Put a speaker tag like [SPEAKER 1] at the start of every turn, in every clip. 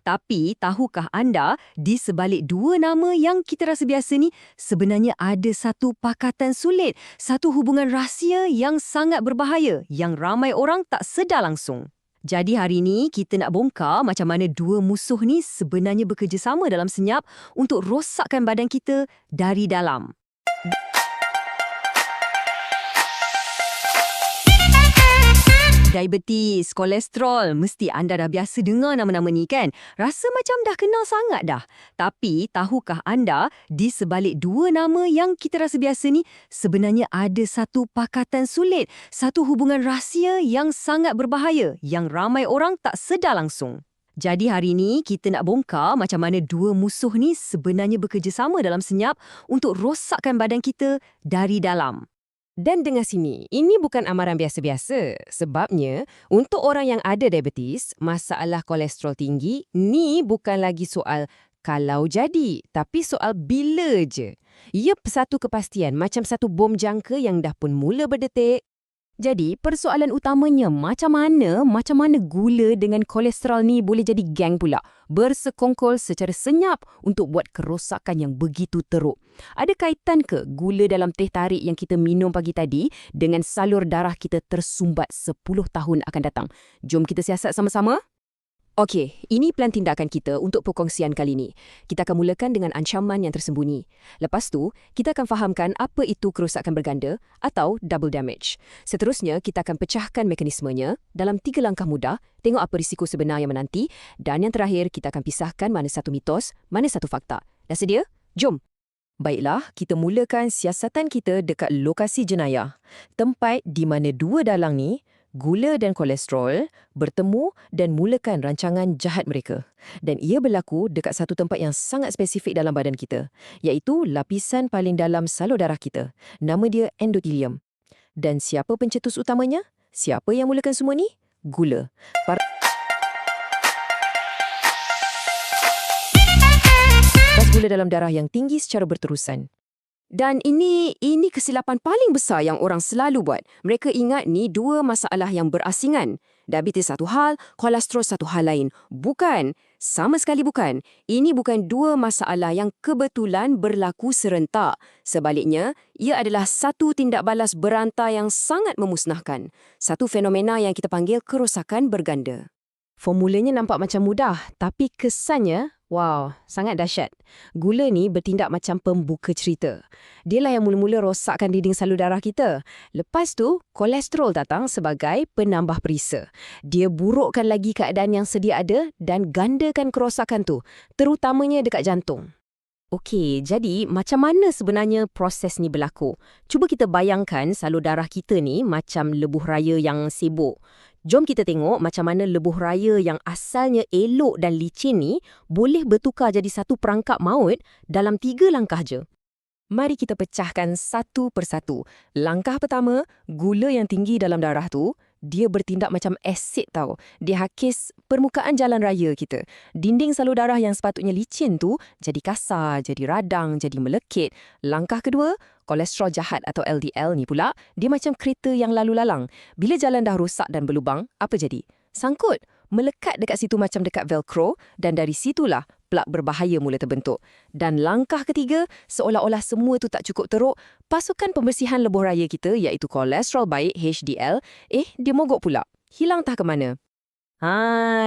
[SPEAKER 1] Tapi, tahukah anda, di sebalik dua nama yang kita rasa biasa ni, sebenarnya ada satu pakatan sulit, satu hubungan rahsia yang sangat berbahaya, yang ramai orang tak sedar langsung. Jadi hari ni, kita nak bongkar macam mana dua musuh ni sebenarnya bekerjasama dalam senyap untuk rosakkan badan kita dari dalam. Diabetes, kolesterol, mesti anda dah biasa dengar nama-nama ni kan? Rasa macam dah kenal sangat dah. Tapi, tahukah anda, di sebalik dua nama yang kita rasa biasa ni, sebenarnya ada satu pakatan sulit, satu hubungan rahsia yang sangat berbahaya, yang ramai orang tak sedar langsung. Jadi hari ni, kita nak bongkar macam mana dua musuh ni sebenarnya bekerjasama dalam senyap untuk rosakkan badan kita dari dalam.
[SPEAKER 2] Dan dengar sini, ini bukan amaran biasa-biasa. Sebabnya, untuk orang yang ada diabetes, masalah kolesterol tinggi, ni bukan lagi soal kalau jadi, tapi soal bila je. Ia satu kepastian, macam satu bom jangka yang dah pun mula berdetik. Jadi, persoalan utamanya macam mana gula dengan kolesterol ni boleh jadi geng pula, bersekongkol secara senyap untuk buat kerosakan yang begitu teruk. Ada kaitan ke gula dalam teh tarik yang kita minum pagi tadi dengan salur darah kita tersumbat 10 tahun akan datang? Jom kita siasat sama-sama. Okey, ini plan tindakan kita untuk perkongsian kali ini. Kita akan mulakan dengan ancaman yang tersembunyi. Lepas tu, kita akan fahamkan apa itu kerosakan berganda atau double damage. Seterusnya, kita akan pecahkan mekanismenya dalam 3 langkah mudah, tengok apa risiko sebenar yang menanti, dan yang terakhir, kita akan pisahkan mana satu mitos, mana satu fakta. Dah sedia? Jom! Baiklah, kita mulakan siasatan kita dekat lokasi jenayah. Tempat di mana dua dalang ni, gula dan kolesterol, bertemu dan mulakan rancangan jahat mereka. Dan ia berlaku dekat satu tempat yang sangat spesifik dalam badan kita, iaitu lapisan paling dalam salur darah kita. Nama dia endotelium. Dan siapa pencetus utamanya? Siapa yang mulakan semua ni? Gula. Paras gula dalam darah yang tinggi secara berterusan. Dan ini kesilapan paling besar yang orang selalu buat. Mereka ingat ni dua masalah yang berasingan. Diabetes satu hal, kolesterol satu hal lain. Bukan. Sama sekali bukan. Ini bukan dua masalah yang kebetulan berlaku serentak. Sebaliknya, ia adalah satu tindak balas berantai yang sangat memusnahkan. Satu fenomena yang kita panggil kerosakan berganda. Formulanya nampak macam mudah, tapi kesannya, wow, sangat dahsyat. Gula ni bertindak macam pembuka cerita. Dialah yang mula-mula rosakkan dinding salur darah kita. Lepas tu, kolesterol datang sebagai penambah perisa. Dia burukkan lagi keadaan yang sedia ada dan gandakan kerosakan tu, terutamanya dekat jantung. Okey, jadi macam mana sebenarnya proses ni berlaku? Cuba kita bayangkan salur darah kita ni macam lebuh raya yang sibuk. Jom kita tengok macam mana lebuh raya yang asalnya elok dan licin ni boleh bertukar jadi satu perangkap maut dalam 3 langkah je. Mari kita pecahkan satu persatu. Langkah pertama, gula yang tinggi dalam darah tu, dia bertindak macam asid tau. Dia hakis permukaan jalan raya kita. Dinding salur darah yang sepatutnya licin tu jadi kasar, jadi radang, jadi melekit. Langkah kedua, kolesterol jahat atau LDL ni pula, dia macam kereta yang lalu lalang. Bila jalan dah rosak dan berlubang, apa jadi? Sangkut, melekat dekat situ macam dekat velcro dan dari situlah plak berbahaya mula terbentuk. Dan langkah ketiga, seolah-olah semua tu tak cukup teruk, pasukan pembersihan lebuh raya kita iaitu kolesterol baik HDL, dia mogok pula. Hilang entah ke mana.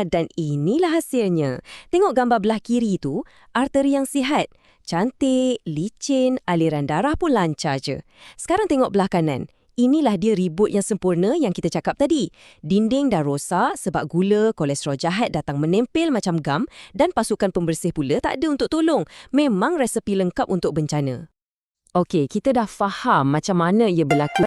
[SPEAKER 2] Dan inilah hasilnya. Tengok gambar belah kiri tu, arteri yang sihat. Cantik, licin, aliran darah pun lancar je. Sekarang tengok belah kanan. Inilah dia ribut yang sempurna yang kita cakap tadi. Dinding dah rosak sebab gula, kolesterol jahat datang menempel macam gam dan pasukan pembersih pula tak ada untuk tolong. Memang resepi lengkap untuk bencana. Okey, kita dah faham macam mana ia berlaku.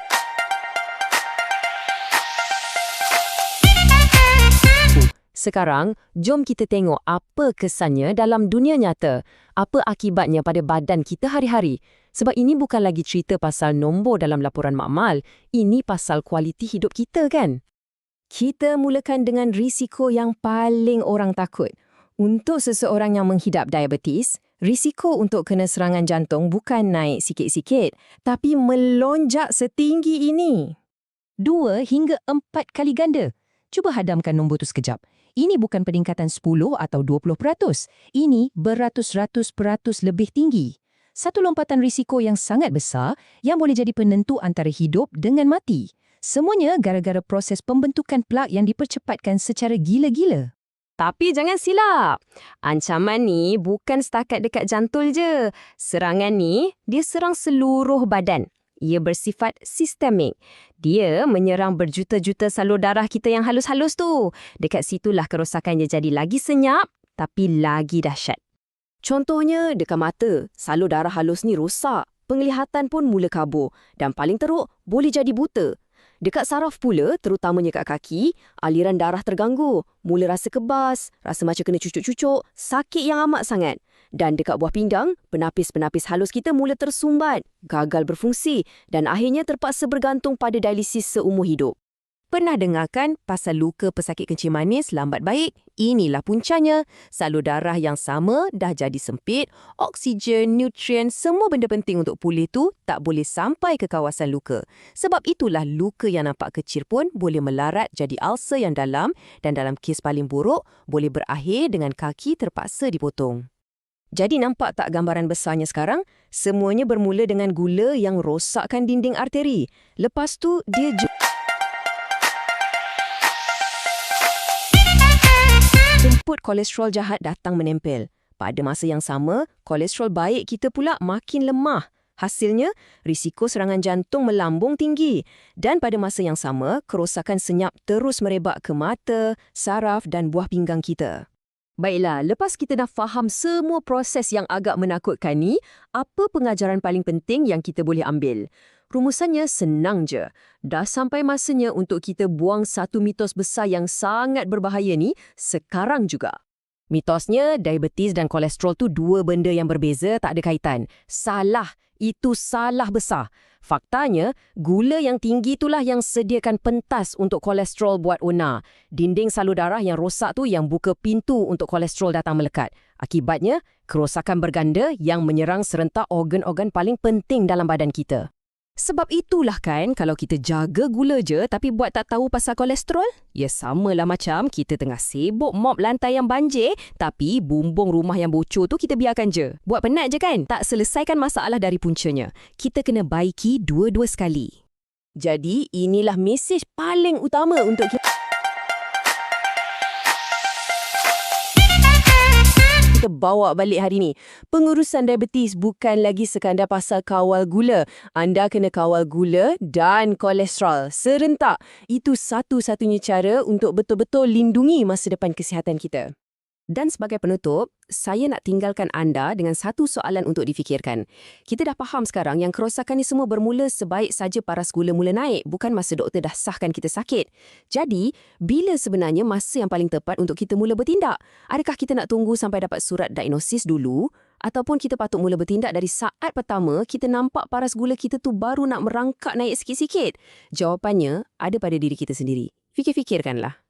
[SPEAKER 2] Sekarang, jom kita tengok apa kesannya dalam dunia nyata. Apa akibatnya pada badan kita hari-hari. Sebab ini bukan lagi cerita pasal nombor dalam laporan makmal. Ini pasal kualiti hidup kita kan? Kita mulakan dengan risiko yang paling orang takut. Untuk seseorang yang menghidap diabetes, risiko untuk kena serangan jantung bukan naik sikit-sikit, tapi melonjak setinggi ini. 2 hingga 4 kali ganda. Cuba hadamkan nombor tu sekejap.
[SPEAKER 3] Ini bukan peningkatan 10 atau 20%. Ini beratus-ratus% lebih tinggi. Satu lompatan risiko yang sangat besar yang boleh jadi penentu antara hidup dengan mati. Semuanya gara-gara proses pembentukan plak yang dipercepatkan secara gila-gila.
[SPEAKER 2] Tapi jangan silap. Ancaman ni bukan setakat dekat jantung je. Serangan ni, dia serang seluruh badan. Ia bersifat sistemik. Dia menyerang berjuta-juta salur darah kita yang halus-halus tu. Dekat situlah kerosakannya jadi lagi senyap tapi lagi dahsyat. Contohnya dekat mata, salur darah halus ni rosak. Penglihatan pun mula kabur dan paling teruk boleh jadi buta. Dekat saraf pula, terutamanya kat kaki, aliran darah terganggu, mula rasa kebas, rasa macam kena cucuk-cucuk, sakit yang amat sangat. Dan dekat buah pinggang, penapis-penapis halus kita mula tersumbat, gagal berfungsi dan akhirnya terpaksa bergantung pada dialisis seumur hidup.
[SPEAKER 3] Pernah dengarkan pasal luka pesakit kencing manis lambat baik? Inilah puncanya. Salur darah yang sama dah jadi sempit, oksigen, nutrien, semua benda penting untuk pulih tu tak boleh sampai ke kawasan luka. Sebab itulah luka yang nampak kecil pun boleh melarat jadi ulcer yang dalam dan dalam kes paling buruk boleh berakhir dengan kaki terpaksa dipotong. Jadi nampak tak gambaran besarnya sekarang? Semuanya bermula dengan gula yang rosakkan dinding arteri. Lepas tu dia jemput kolesterol jahat datang menempel. Pada masa yang sama, kolesterol baik kita pula makin lemah. Hasilnya, risiko serangan jantung melambung tinggi. Dan pada masa yang sama, kerosakan senyap terus merebak ke mata, saraf dan buah pinggang kita. Baiklah, lepas kita dah faham semua proses yang agak menakutkan ni, apa pengajaran paling penting yang kita boleh ambil? Rumusannya senang je. Dah sampai masanya untuk kita buang satu mitos besar yang sangat berbahaya ni sekarang juga. Mitosnya, diabetes dan kolesterol tu dua benda yang berbeza, tak ada kaitan. Salah. Itu salah besar. Faktanya, gula yang tinggi itulah yang sediakan pentas untuk kolesterol buat onar. Dinding salur darah yang rosak tu yang buka pintu untuk kolesterol datang melekat. Akibatnya, kerosakan berganda yang menyerang serentak organ-organ paling penting dalam badan kita. Sebab itulah kan kalau kita jaga gula je tapi buat tak tahu pasal kolesterol, ya samalah macam kita tengah sibuk mop lantai yang banjir tapi bumbung rumah yang bocor tu kita biarkan je. Buat penat je kan? Tak selesaikan masalah dari puncanya. Kita kena baiki dua-dua sekali. Jadi inilah mesej paling utama untuk kita bawa balik hari ni. Pengurusan diabetes bukan lagi sekadar pasal kawal gula. Anda kena kawal gula dan kolesterol serentak. Itu satu-satunya cara untuk betul-betul lindungi masa depan kesihatan kita. Dan sebagai penutup, saya nak tinggalkan anda dengan satu soalan untuk difikirkan. Kita dah faham sekarang yang kerosakan ni semua bermula sebaik saja paras gula mula naik, bukan masa doktor dah sahkan kita sakit. Jadi, bila sebenarnya masa yang paling tepat untuk kita mula bertindak? Adakah kita nak tunggu sampai dapat surat diagnosis dulu? Ataupun kita patut mula bertindak dari saat pertama kita nampak paras gula kita tu baru nak merangkak naik sikit-sikit? Jawapannya ada pada diri kita sendiri. Fikir-fikirkanlah.